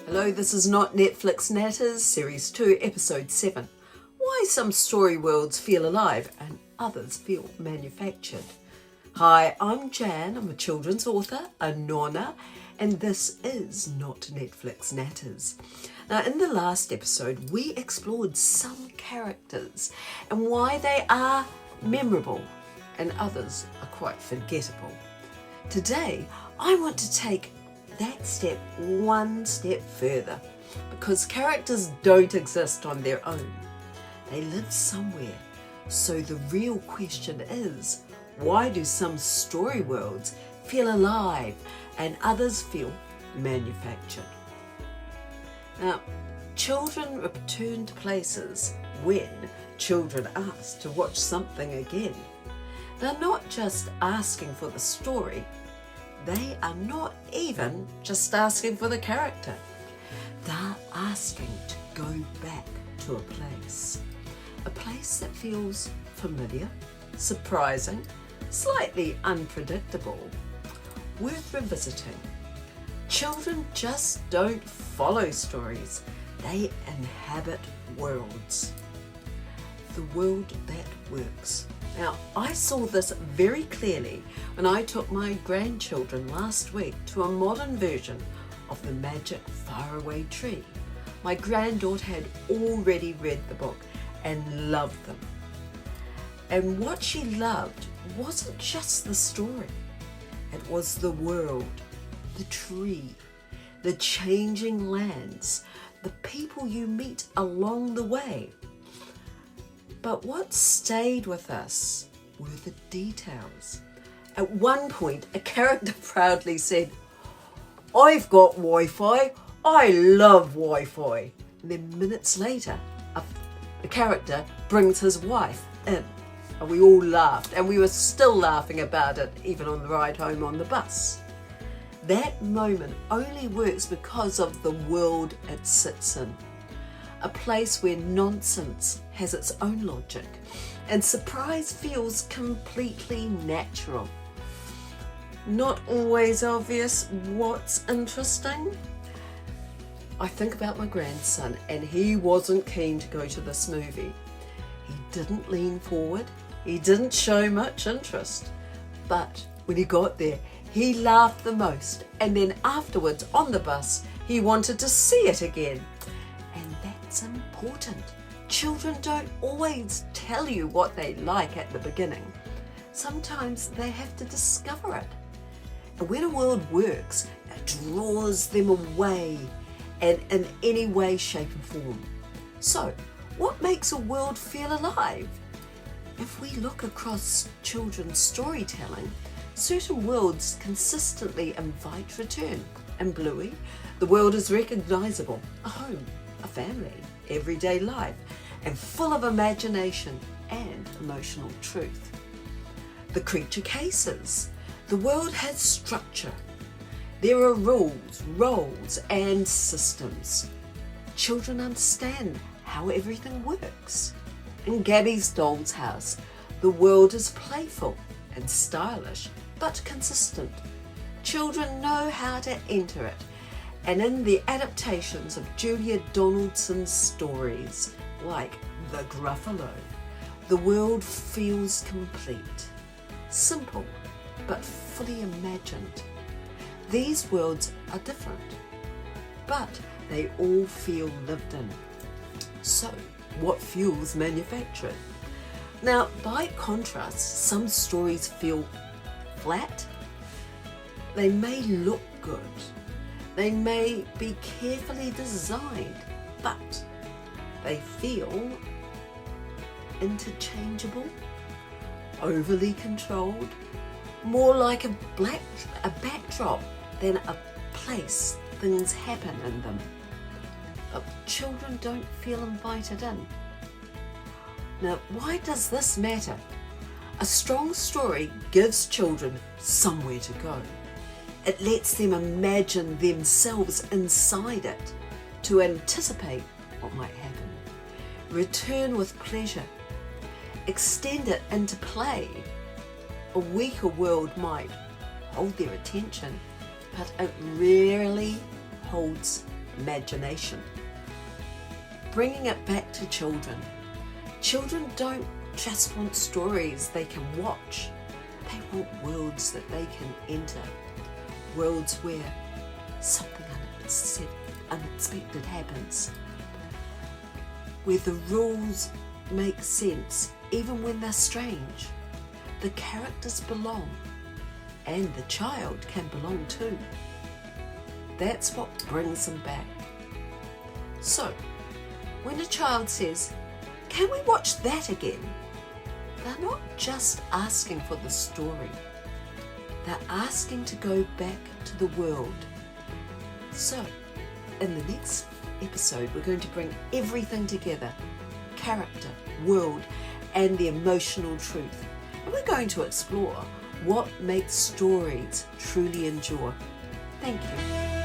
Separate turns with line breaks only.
Hello, this is NotNetflixNatters Series 2, Episode 7. Why some story worlds feel alive and others feel manufactured. Hi, I'm Jan. I'm a children's author, a nonna, and this is NotNetflixNatters. Now, in the last episode, we explored some characters and why they are memorable and others are quite forgettable. Today, I want to take that step one step further, because characters don't exist on their own. They live somewhere. So the real question is, why do some story worlds feel alive and others feel manufactured? Now, children return to places when children ask to watch something again. They're not just asking for the story. They are not even just asking for the character. They're asking to go back to a place that feels familiar, surprising, slightly unpredictable, worth revisiting. Children just don't follow stories, they inhabit worlds. The world that works. Now, I saw this very clearly when I took my grandchildren last week to a modern version of the Magic Faraway Tree. My granddaughter had already read the book and loved them. And what she loved wasn't just the story. It was the world, the tree, the changing lands, the people you meet along the way. But what stayed with us were the details. At one point, a character proudly said, "I've got Wi-Fi, I love Wi-Fi." And then minutes later, the character brings his wife in. And we all laughed, and we were still laughing about it even on the ride home on the bus. That moment only works because of the world it sits in. A place where nonsense has its own logic and surprise feels completely natural. Not always obvious what's interesting. I think about my grandson, and he wasn't keen to go to this movie. He didn't lean forward, he didn't show much interest, but when he got there, he laughed the most, and then afterwards on the bus, he wanted to see it again. It's important. Children don't always tell you what they like at the beginning. Sometimes they have to discover it. And when a world works, it draws them away and in any way, shape and form. So, what makes a world feel alive? If we look across children's storytelling, certain worlds consistently invite return. In Bluey, the world is recognizable, a home, a family, everyday life, and full of imagination and emotional truth. The creature cases. The world has structure. There are rules, roles, and systems. Children understand how everything works. In Gabby Dollhouse, the world is playful and stylish, but consistent. Children know how to enter it. And in the adaptations of Julia Donaldson's stories, like The Gruffalo, the world feels complete, simple, but fully imagined. These worlds are different, but they all feel lived in. So, what fuels manufacturing? Now, by contrast, some stories feel flat. They may look good. They may be carefully designed, but they feel interchangeable, overly controlled, more like a backdrop than a place things happen in them. But children don't feel invited in. Now, why does this matter? A strong story gives children somewhere to go. It lets them imagine themselves inside it, to anticipate what might happen. Return with pleasure. Extend it into play. A weaker world might hold their attention, but it rarely holds imagination. Bringing it back to children. Children don't just want stories they can watch. They want worlds that they can enter. Worlds where something unexpected happens. Where the rules make sense even when they're strange. The characters belong, and the child can belong too. That's what brings them back. So, when a child says, "Can we watch that again?" they're not just asking for the story. They're asking to go back to the world. So, in the next episode, we're going to bring everything together. Character, world, and the emotional truth. And we're going to explore what makes stories truly endure. Thank you.